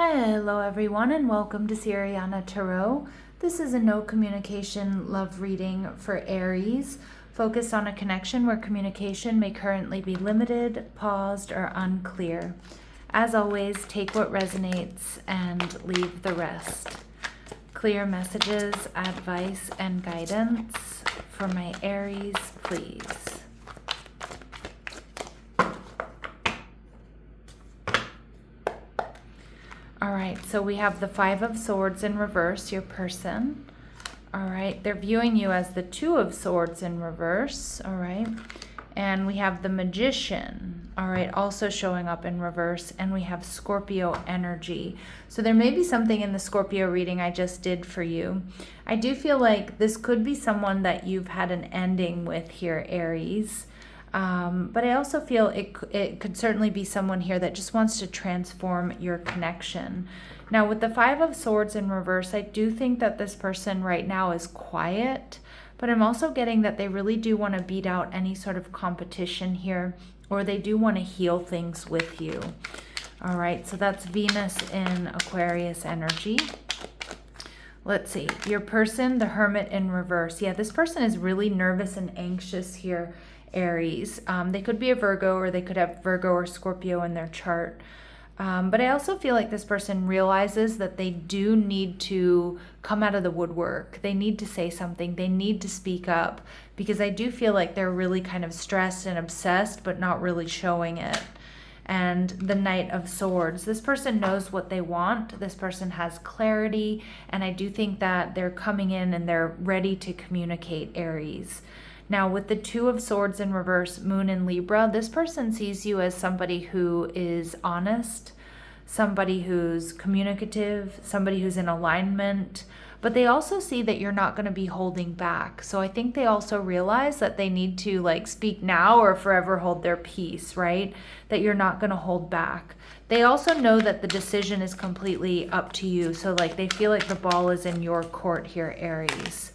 Hello everyone and welcome to Siriana Tarot. This is a no communication love reading for Aries, focused on a connection where communication may currently be limited, paused, or unclear. As always, take what resonates and leave the rest. Clear messages, advice, and guidance for my Aries, please. All right, so we have the Five of Swords in reverse, your person. All right, they're viewing you as the Two of Swords in reverse. All right, and we have the Magician. All right, also showing up in reverse, and we have Scorpio energy. So there may be something in the Scorpio reading I just did for you. I do feel like this could be someone that you've had an ending with here, Aries. But I also feel it could certainly be someone here that just wants to transform your connection. Now, with the Five of Swords in reverse, I do think that this person right now is quiet, but I'm also getting that they really do want to beat out any sort of competition here, or they do want to heal things with you. All right, so that's Venus in Aquarius energy. Let's see, your person, the Hermit in reverse. Yeah, this person is really nervous and anxious here, Aries. They could be a Virgo, or they could have Virgo or Scorpio in their chart. But I also feel like this person realizes that they do need to come out of the woodwork. They need to say something. They need to speak up, because I do feel like they're really kind of stressed and obsessed, but not really showing it. And the Knight of Swords. This person knows what they want. This person has clarity. And I do think that they're coming in and they're ready to communicate, Aries. Now, with the Two of Swords in reverse, Moon in Libra, this person sees you as somebody who is honest, somebody who's communicative, somebody who's in alignment, but they also see that you're not going to be holding back. So I think they also realize that they need to speak now or forever hold their peace, right? That you're not going to hold back. They also know that the decision is completely up to you. So they feel like the ball is in your court here, Aries.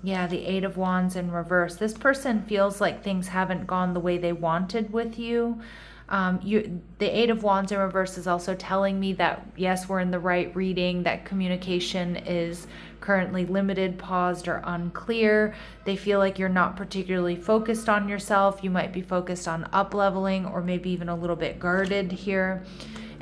Yeah, the Eight of Wands in reverse. This person feels like things haven't gone the way they wanted with you. The Eight of Wands in reverse is also telling me that, yes, we're in the right reading, that communication is currently limited, paused, or unclear. They feel like you're not particularly focused on yourself. You might be focused on up-leveling, or maybe even a little bit guarded here.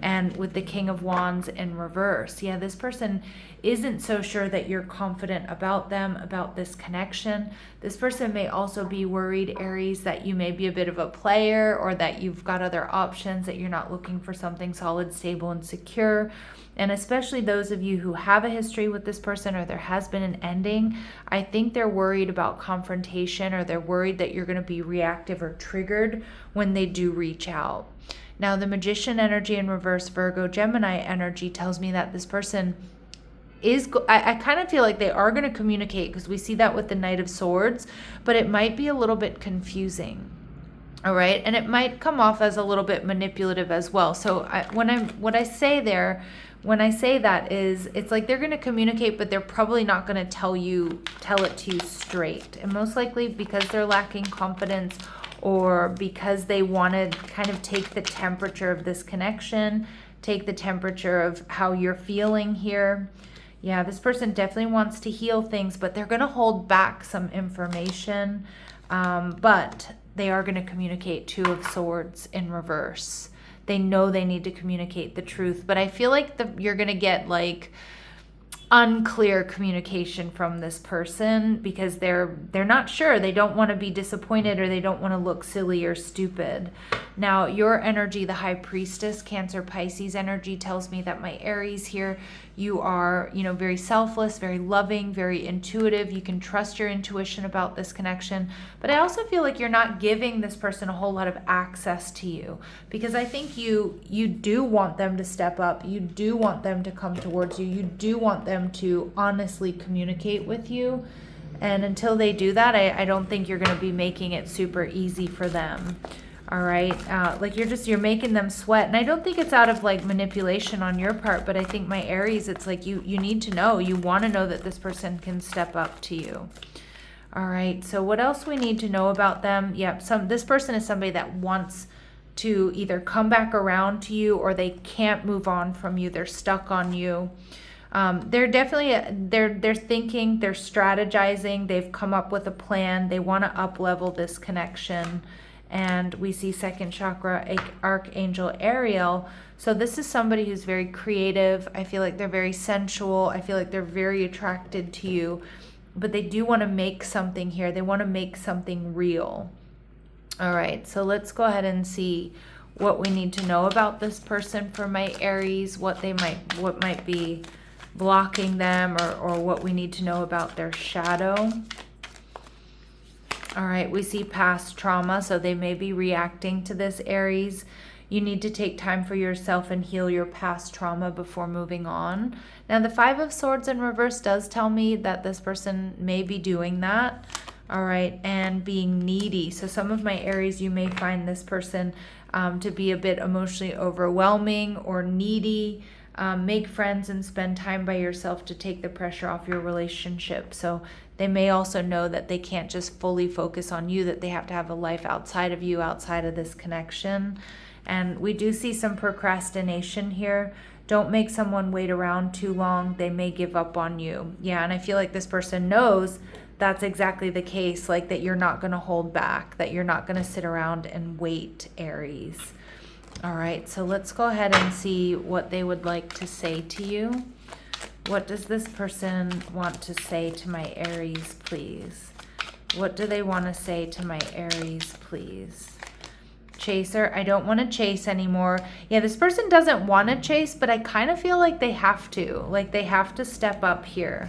And with the King of Wands in reverse, yeah, this person isn't so sure that you're confident about them, about this connection. This person may also be worried, Aries, that you may be a bit of a player, or that you've got other options, that you're not looking for something solid, stable, and secure. And especially those of you who have a history with this person, or there has been an ending, I think they're worried about confrontation, or they're worried that you're going to be reactive or triggered when they do reach out. Now, the Magician energy in reverse, Virgo, Gemini energy tells me that this person is, I kind of feel like they are going to communicate, because we see that with the Knight of Swords, but it might be a little bit confusing. All right. And it might come off as a little bit manipulative as well. So what I say that is, it's like they're going to communicate, but they're probably not going to tell it to you straight. And most likely because they're lacking confidence, or because they want to kind of take the temperature of this connection, take the temperature of how you're feeling here. Yeah, this person definitely wants to heal things, but they're going to hold back some information. But they are going to communicate. Two of Swords in reverse. They know they need to communicate the truth, but I feel like you're going to get unclear communication from this person, because they're not sure. They don't want to be disappointed, or they don't want to look silly or stupid. Now, your energy, the High Priestess, Cancer, Pisces energy, tells me that my Aries here, you are, very selfless, very loving, very intuitive. You can trust your intuition about this connection. But I also feel like you're not giving this person a whole lot of access to you, because I think you do want them to step up. You do want them to come towards you. You do want them to honestly communicate with you. And until they do that, I don't think you're going to be making it super easy for them. All right. You're making them sweat. And I don't think it's out of manipulation on your part, but I think my Aries, it's you need to know, you want to know that this person can step up to you. All right. So what else we need to know about them? Yeah. This person is somebody that wants to either come back around to you, or they can't move on from you. They're stuck on you. They're definitely, they're thinking, they're strategizing, they've come up with a plan, they want to up level this connection. And we see second chakra archangel Ariel. So this is somebody who's very creative. I feel like they're very sensual. I feel like they're very attracted to you, but they do want to make something here. They want to make something real. All right, so let's go ahead and see what we need to know about this person for my Aries, what might be blocking them, or what we need to know about their shadow. All right, we see past trauma, so they may be reacting to this, Aries. You need to take time for yourself and heal your past trauma before moving on. Now, the Five of Swords in reverse does tell me that this person may be doing that, all right, and being needy. So some of my Aries, you may find this person to be a bit emotionally overwhelming or needy. Make friends and spend time by yourself to take the pressure off your relationship. So they may also know that they can't just fully focus on you, that they have to have a life outside of you, outside of this connection. And we do see some procrastination here. Don't make someone wait around too long. They may give up on you. Yeah, and I feel like this person knows that's exactly the case, like that you're not going to hold back, that you're not going to sit around and wait, Aries. All right, so let's go ahead and see what they would like to say to you. What does this person want to say to my Aries, please? What do they want to say to my Aries, please? Chaser, I don't want to chase anymore. Yeah, this person doesn't want to chase, but I kind of feel like they have to. Like they have to step up here.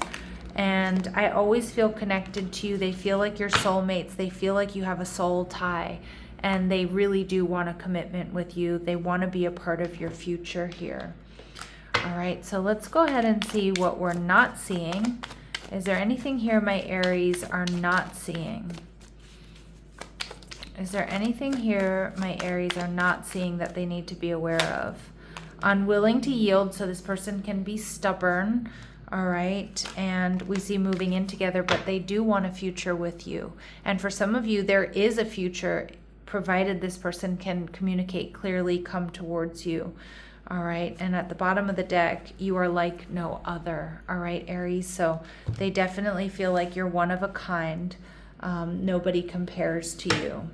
And I always feel connected to you. They feel like you're soulmates. They feel like you have a soul tie. And they really do want a commitment with you. They want to be a part of your future here. All right, so let's go ahead and see what we're not seeing. Is there anything here my Aries are not seeing? Is there anything here my Aries are not seeing that they need to be aware of? Unwilling to yield, so this person can be stubborn. All right, and we see moving in together, but they do want a future with you. And for some of you, there is a future, provided this person can communicate clearly, come towards you. All right, and at the bottom of the deck, you are like no other. All right, Aries, so they definitely feel like you're one of a kind. Nobody compares to you.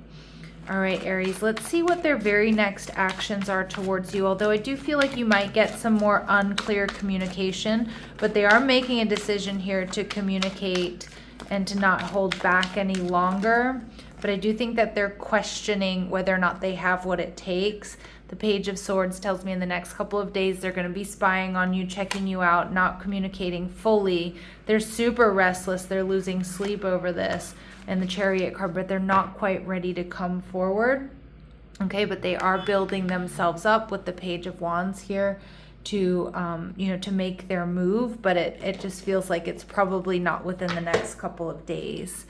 All right, Aries, let's see what their very next actions are towards you. Although I do feel like you might get some more unclear communication, but they are making a decision here to communicate and to not hold back any longer. But I do think that they're questioning whether or not they have what it takes. The Page of Swords tells me in the next couple of days they're going to be spying on you, checking you out, not communicating fully. They're super restless. They're losing sleep over this. And the Chariot card, but they're not quite ready to come forward. Okay, but they are building themselves up with the Page of Wands here to, to make their move. But it just feels like it's probably not within the next couple of days.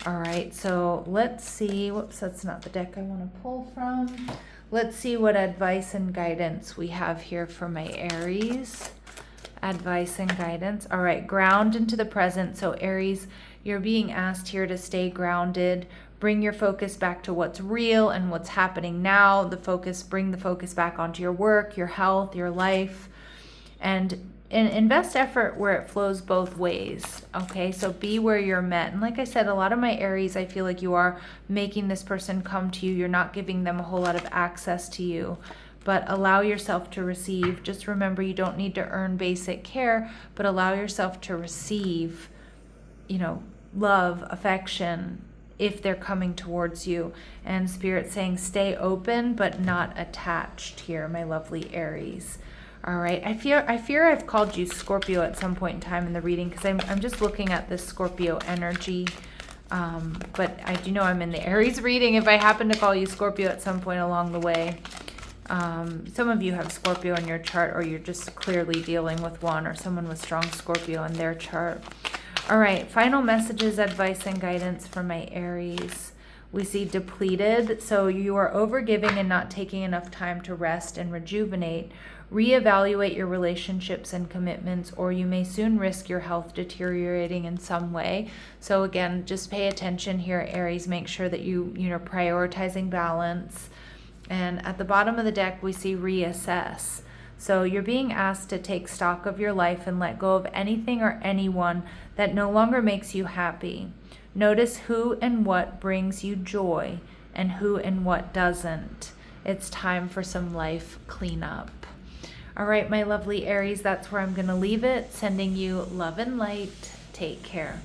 All right, so let's see. Whoops, that's not the deck I want to pull from. Let's see what advice and guidance we have here for my Aries. Advice and guidance. All right, ground into the present. So Aries, you're being asked here to stay grounded. Bring your focus back to what's real and what's happening now. Bring the focus back onto your work, your health, your life, and invest effort where it flows both ways. Okay, so be where you're met. And like I said, a lot of my Aries, I feel like you are making this person come to you. You're not giving them a whole lot of access to you, but allow yourself to receive. Just remember, you don't need to earn basic care, but allow yourself to receive, love, affection, if they're coming towards you. And Spirit saying stay open but not attached here, my lovely Aries. All right, I fear I've called you Scorpio at some point in time in the reading, because I'm just looking at this Scorpio energy. But I do know I'm in the Aries reading if I happen to call you Scorpio at some point along the way. Some of you have Scorpio in your chart, or you're just clearly dealing with one, or someone with strong Scorpio in their chart. All right, final messages, advice, and guidance for my Aries. We see depleted, so you are overgiving and not taking enough time to rest and rejuvenate. Reevaluate your relationships and commitments, or you may soon risk your health deteriorating in some way. So again, just pay attention here, Aries. Make sure that you're prioritizing balance. And at the bottom of the deck, we see reassess. So you're being asked to take stock of your life and let go of anything or anyone that no longer makes you happy. Notice who and what brings you joy and who and what doesn't. It's time for some life cleanup. All right, my lovely Aries, that's where I'm going to leave it. Sending you love and light. Take care.